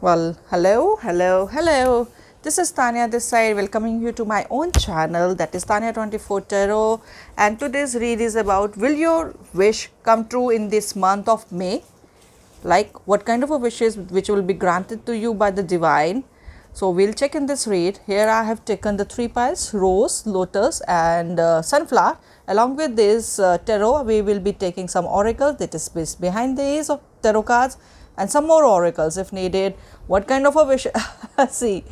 Well, hello. This is Tanya this side, welcoming you to my own channel, that is Tanya 24 Tarot. And today's read is about, will your wish come true in this month of May? Like, what kind of a wishes which will be granted to you by the divine? So we'll check in this read. Here I have taken the three piles: rose, lotus and sunflower. Along with this tarot, we will be taking some oracles, that is behind these of tarot cards, and some more oracles if needed. What kind of a wish see,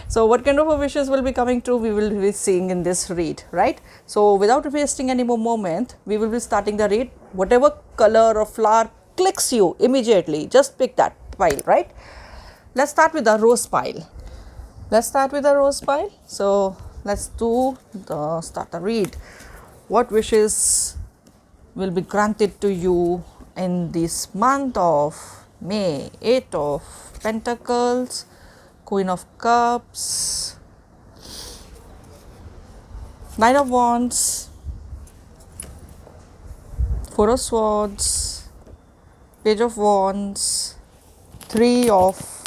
so what kind of a wishes will be coming true, we will be seeing in this read, right? So without wasting any more moment, we will be starting the read. Whatever color or flower clicks you immediately, just pick that pile, right? Let's start with the rose pile. So let's do the start the read. What wishes will be granted to you in this month of May? Eight of Pentacles, Queen of Cups, Nine of Wands, Four of Swords, Page of Wands, Three of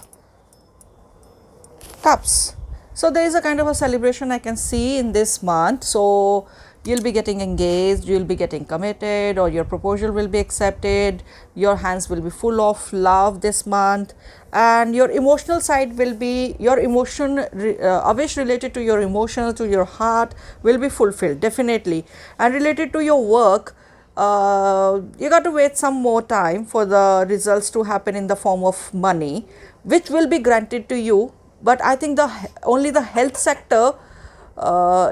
Cups. So there is a kind of a celebration I can see in this month. So you'll be getting engaged, you'll be getting committed, or your proposal will be accepted. Your hands will be full of love this month, and your emotional side will be, your a wish related to your emotions, to your heart, will be fulfilled definitely. And related to your work, you got to wait some more time for the results to happen in the form of money, which will be granted to you. But I think only the health sector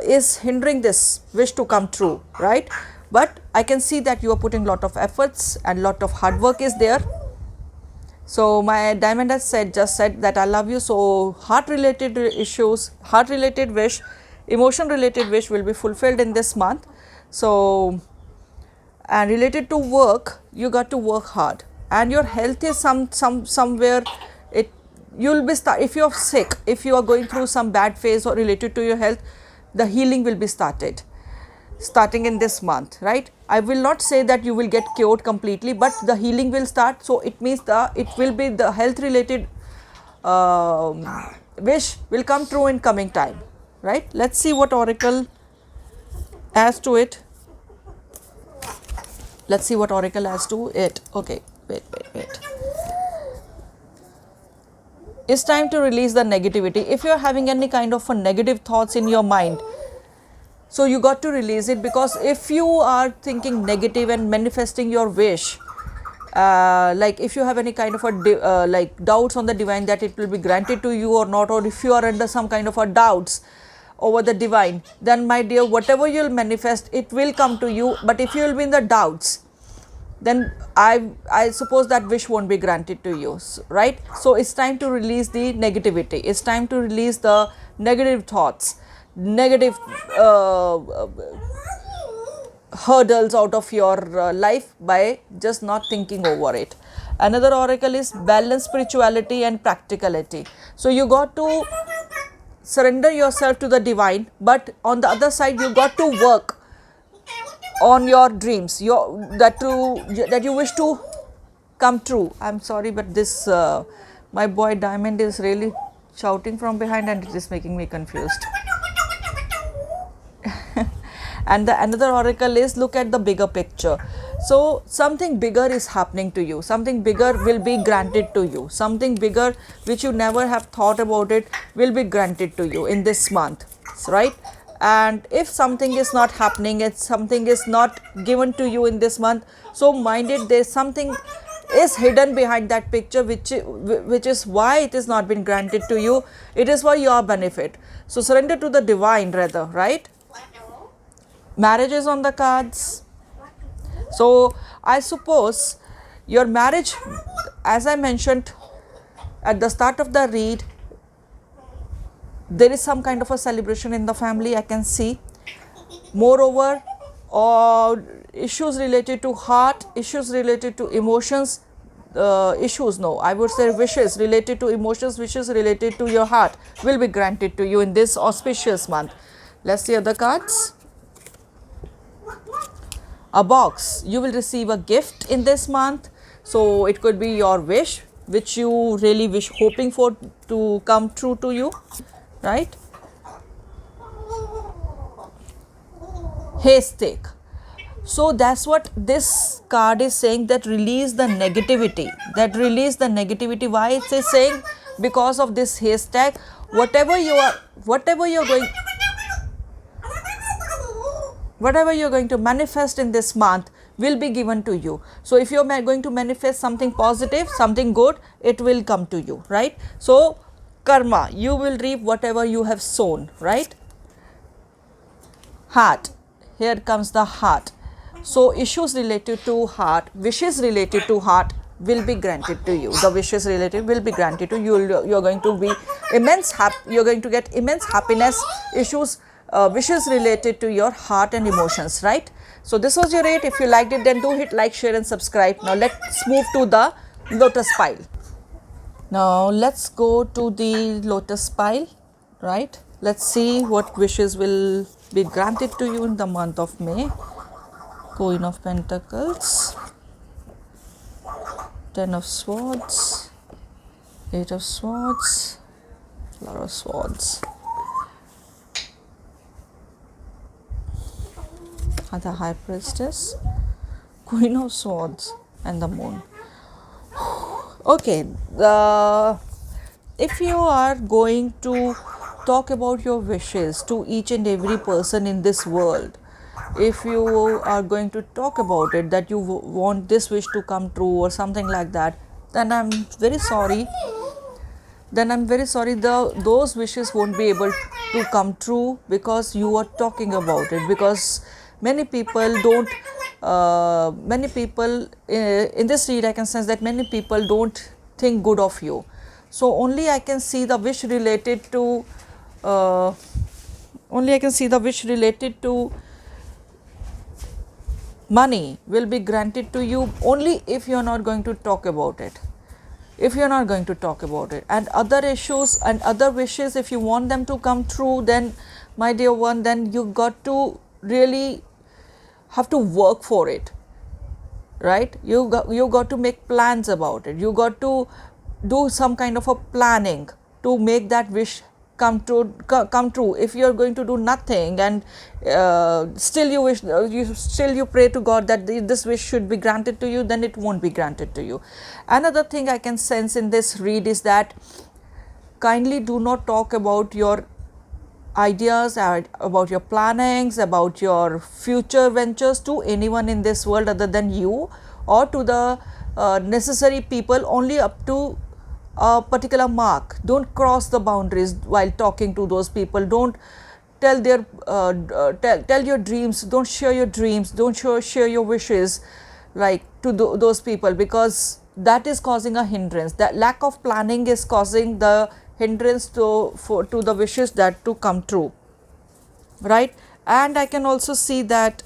is hindering this wish to come true, right? But I can see that you are putting lot of efforts and lot of hard work is there. So my diamond has just said that I love you. So heart related issues, heart related wish, emotion related wish will be fulfilled in this month. So, and related to work, you got to work hard, and your health is somewhere it, you'll be if you're sick, if you are going through some bad phase or related to your health, the healing will be starting in this month, right? I will not say that you will get cured completely, but the healing will start. So it means it will be the health related wish will come true in coming time, right? Let's see what oracle has to it. Okay, wait. It's time to release the negativity. If you're having any kind of a negative thoughts in your mind, so you got to release it, because if you are thinking negative and manifesting your wish, like if you have any kind of a like doubts on the divine that it will be granted to you or not, or if you are under some kind of a doubts over the divine, then my dear, whatever you'll manifest, it will come to you. But if you will be in the doubts, then I suppose that wish won't be granted to you, right? So it's time to release the negativity. It's time to release the negative thoughts, negative hurdles out of your life by just not thinking over it. Another oracle is balance spirituality and practicality. So you got to surrender yourself to the divine, but on the other side you got to work on your dreams, that you wish to come true. I'm sorry, but this my boy Diamond is really shouting from behind, and it is making me confused. And another oracle is, look at the bigger picture. So something bigger is happening to you, something bigger will be granted to you, something bigger which you never have thought about it will be granted to you in this month, right? And if something is not happening, if something is not given to you in this month, so mind it, there's something is hidden behind that picture, which is why it is not been granted to you. It is for your benefit. So surrender to the divine rather, right? Marriage is on the cards. So I suppose your marriage, as I mentioned at the start of the read, there is some kind of a celebration in the family, I can see. Moreover, issues related to heart, issues related to emotions, I would say wishes related to emotions, wishes related to your heart will be granted to you in this auspicious month. Let's see other cards. A box, you will receive a gift in this month. So it could be your wish which you really wish, hoping for to come true to you, right? Haystack. So that's what this card is saying, that release the negativity, that release the negativity. Why it is saying? Because of this haystack, whatever you're going to manifest in this month will be given to you. So if you're going to manifest something positive, something good, it will come to you, right? So karma, you will reap whatever you have sown, right? Heart, here comes the heart. So issues related to heart, wishes related to heart will be granted to you. The wishes related will be granted to you. You're going to be you're going to get immense happiness. Issues, wishes related to your heart and emotions, right? So this was your 8. If you liked it, then do hit like, share and subscribe. Now let's move to the lotus pile. Now let's go to the lotus pile, right? Let's see what wishes will be granted to you in the month of May. Queen of Pentacles, 10 of Swords, 8 of Swords, Flower of Swords, the High Priestess, Queen of Swords and the Moon. Okay, if you are going to talk about your wishes to each and every person in this world, if you are going to talk about it, that you want this wish to come true or something like that, then I'm very sorry. Those wishes won't be able to come true, because you are talking about it. Because many people don't. In this read, I can sense that many people don't think good of you. So only I can see the wish related to. Money will be granted to you only if you are not going to talk about it. And other issues and other wishes, if you want them to come true, then my dear one, then you got to really have to work for it, right? You got to make plans about it. You got to do some kind of a planning to make that wish come true. If you are going to do nothing and still you pray to God that this wish should be granted to you, then it won't be granted to you. Another thing I can sense in this read is that kindly do not talk about your ideas, about your plannings, about your future ventures to anyone in this world other than you, or to the necessary people, only up to a particular mark. Don't cross the boundaries while talking to those people. Don't tell tell your dreams. Don't share your dreams. Don't share your wishes like to those people, because that is causing a hindrance. That lack of planning is causing the hindrance to the wishes that to come true, right? And I can also see that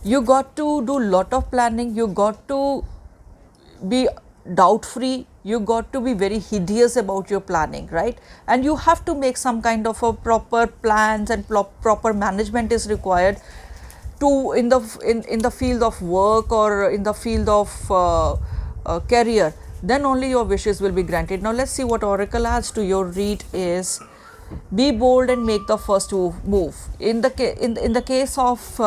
you got to do lot of planning. You got to be doubt free. You got to be very hideous about your planning, right? And you have to make some kind of a proper plans, and proper management is required to in the field of work or in the field of career. Then only your wishes will be granted. Now let's see what Oracle adds to your read is: be bold and make the first move. In the case of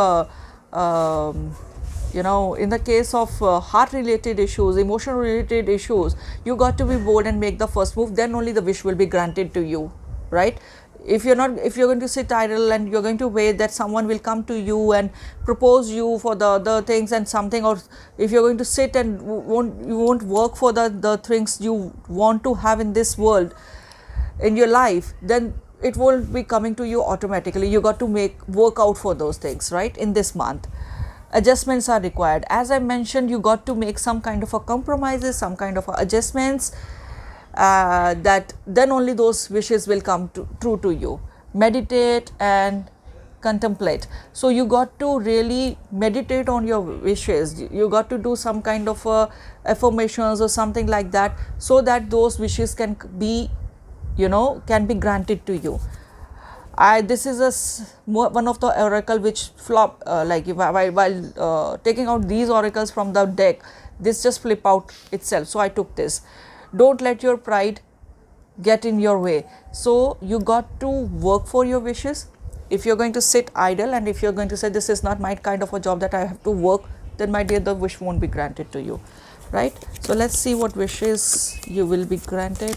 in the case of heart related issues, emotion related issues, you got to be bold and make the first move. Then only the wish will be granted to you, right? If you're going to sit idle and you're going to wait that someone will come to you and propose you for the other things and something, or if you're going to sit and you won't work for the things you want to have in this world, in your life, then it won't be coming to you automatically. You got to work out for those things, right? In this month, adjustments are required. As I mentioned, you got to make some kind of a compromises, some kind of adjustments, that then only those wishes will come true to you. Meditate and contemplate. So you got to really meditate on your wishes. You got to do some kind of affirmations or something like that, so that those wishes can be granted to you. This is one of the oracle which flop, like if while taking out these oracles from the deck, this just flip out itself. So I took this. Don't let your pride get in your way. So you got to work for your wishes. If you're going to sit idle and if you're going to say this is not my kind of a job that I have to work, then my dear, the wish won't be granted to you, right? So let's see what wishes you will be granted.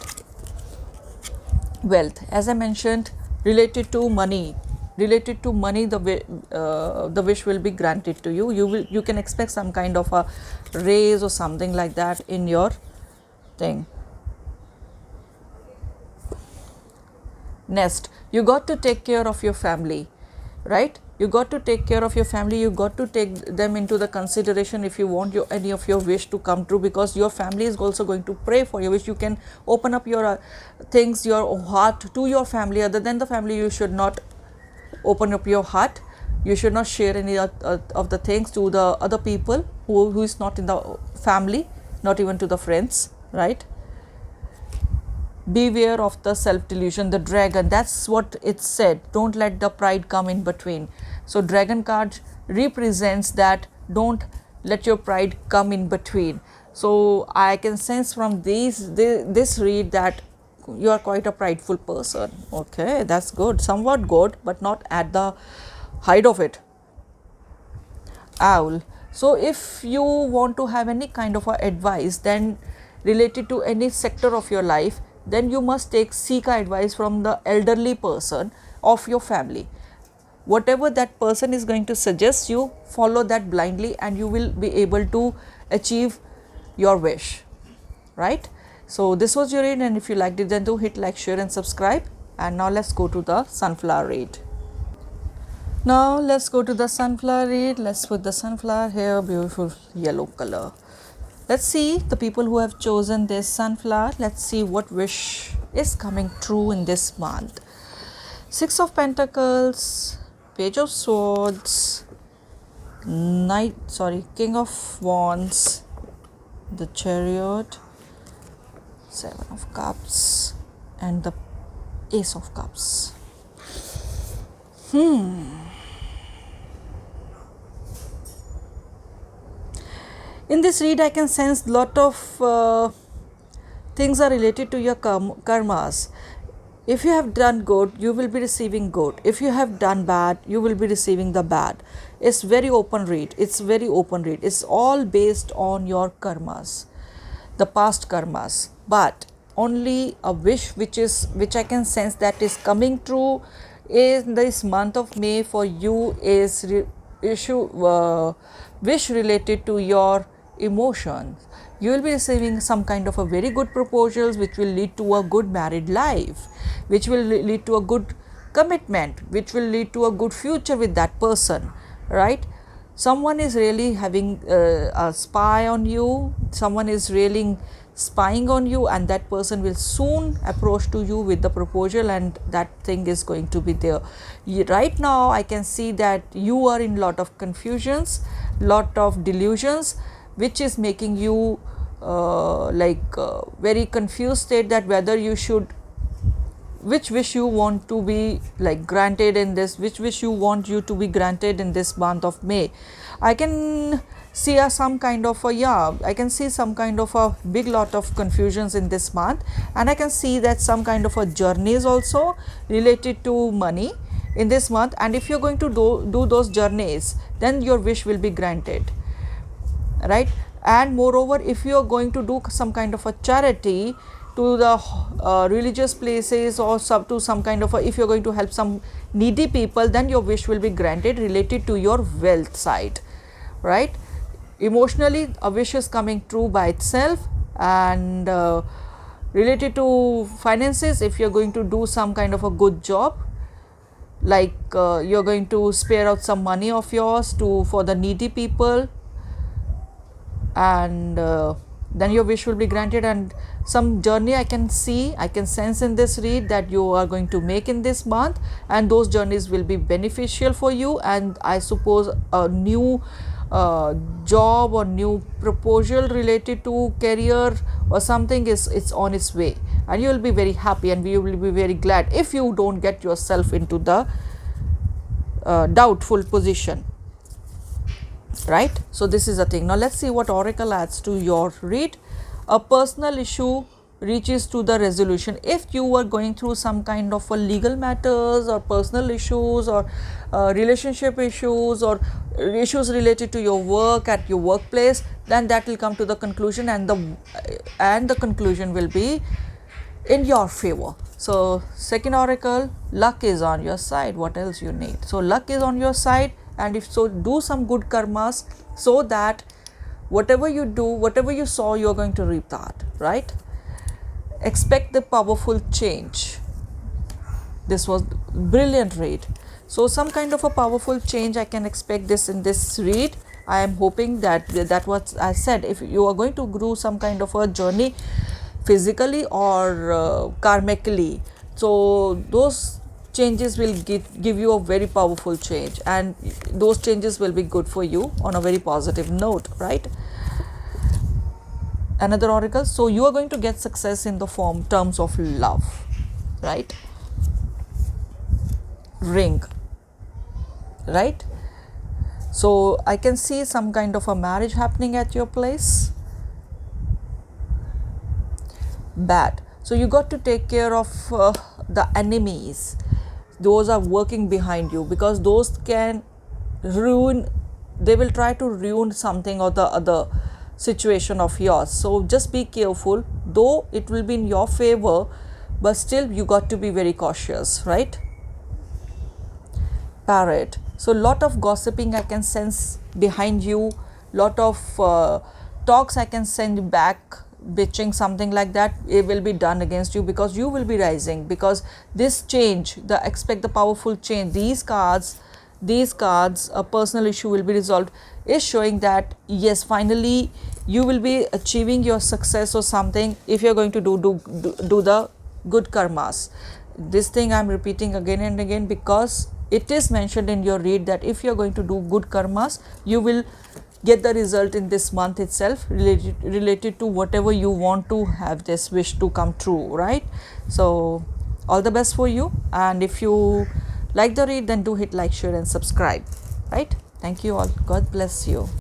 Wealth, as I mentioned, related to money, the wish will be granted to you. You can expect some kind of a raise or something like that in your thing. Next, you got to take care of your family, right? You got to take care of your family. You got to take them into the consideration if you want any of your wish to come true, because your family is also going to pray for your wish. You can open up your things, your heart to your family. Other than the family, you should not open up your heart. You should not share any of the things to the other people who is not in the family, not even to the friends, right? Beware of the self delusion, the dragon. That's what it said. Don't let the pride come in between. So dragon card represents that don't let your pride come in between. So I can sense from this read that you are quite a prideful person. Okay, that's good, somewhat good, but not at the height of it. Owl. So if you want to have any kind of advice then related to any sector of your life, then you must seek advice from the elderly person of your family. Whatever that person is going to suggest you, follow that blindly and you will be able to achieve your wish, right? So this was your read, and if you liked it then do hit like, share and subscribe. And now let's go to the sunflower read. Now let's go to the sunflower read. Let's put the sunflower here, beautiful yellow color. Let's see the people who have chosen this sunflower. Let's see what wish is coming true in this month. Six of Pentacles, Page of Swords, King of Wands, the Chariot, Seven of Cups, and the Ace of Cups. In this read, I can sense lot of things are related to your karmas. If you have done good, you will be receiving good. If you have done bad, you will be receiving the bad. It's very open read. It's all based on your karmas, the past karmas. But only a wish which I can sense that is coming true in this month of May for you is wish related to your emotions. You will be receiving some kind of a very good proposals which will lead to a good married life, which will lead to a good commitment, which will lead to a good future with that person, right? Someone is really having a spy on you, someone is really spying on you, and that person will soon approach to you with the proposal, and that thing is going to be there. Right now I can see that you are in lot of confusions, lot of delusions, which is making you very confused state that whether you should, which wish you want to be like granted in this, which wish you want you to be granted in this month of May. I can see some kind of I can see some kind of a big lot of confusions in this month, and I can see that some kind of a journeys also related to money in this month, and if you're going to do those journeys, then your wish will be granted, right? And moreover, if you are going to do some kind of a charity to the religious places or to some kind of if you're going to help some needy people, then your wish will be granted related to your wealth side, right? Emotionally, a wish is coming true by itself. And related to finances, if you're going to do some kind of a good job, like you're going to spare out some money of yours for the needy people, and then your wish will be granted. And some journey I can sense in this read that you are going to make in this month, and those journeys will be beneficial for you, and I suppose a new job or new proposal related to career or something is it's on its way, and you will be very happy and you will be very glad if you don't get yourself into the doubtful position, right? So this is a thing. Now let's see what oracle adds to your read. A personal issue reaches to the resolution. If you were going through some kind of a legal matters or personal issues or relationship issues or issues related to your work at your workplace, then that will come to the conclusion, and the conclusion will be in your favor. So second oracle, luck is on your side. What else you need? So luck is on your side, and if so, do some good karmas so that whatever you do, whatever you sow, you're going to reap that, right? Expect the powerful change. This was brilliant read. So some kind of a powerful change I can expect this in this read. I am hoping that what I said, if you are going to do some kind of a journey physically or karmically, so those changes will give you a very powerful change, and those changes will be good for you on a very positive note, right? Another oracle, so you are going to get success in the terms of love, right? Ring, right? So I can see some kind of a marriage happening at your place. Bad, so you got to take care of the enemies, those are working behind you, because those can ruin, they will try to ruin something or the other situation of yours. So just be careful, though it will be in your favor, but still you got to be very cautious, right? Parrot, so lot of gossiping I can sense behind you, lot of talks I can send back, bitching, something like that, it will be done against you, because you will be rising, because this change, the expect the powerful change, these cards, a personal issue will be resolved, is showing that yes, finally you will be achieving your success or something if you're going to do the good karmas. This thing I'm repeating again and again because it is mentioned in your read that if you're going to do good karmas, you will get the result in this month itself, related to whatever you want to have this wish to come true, right? So all the best for you, and if you like the read, then do hit like, share and subscribe, right? Thank you all. God bless you.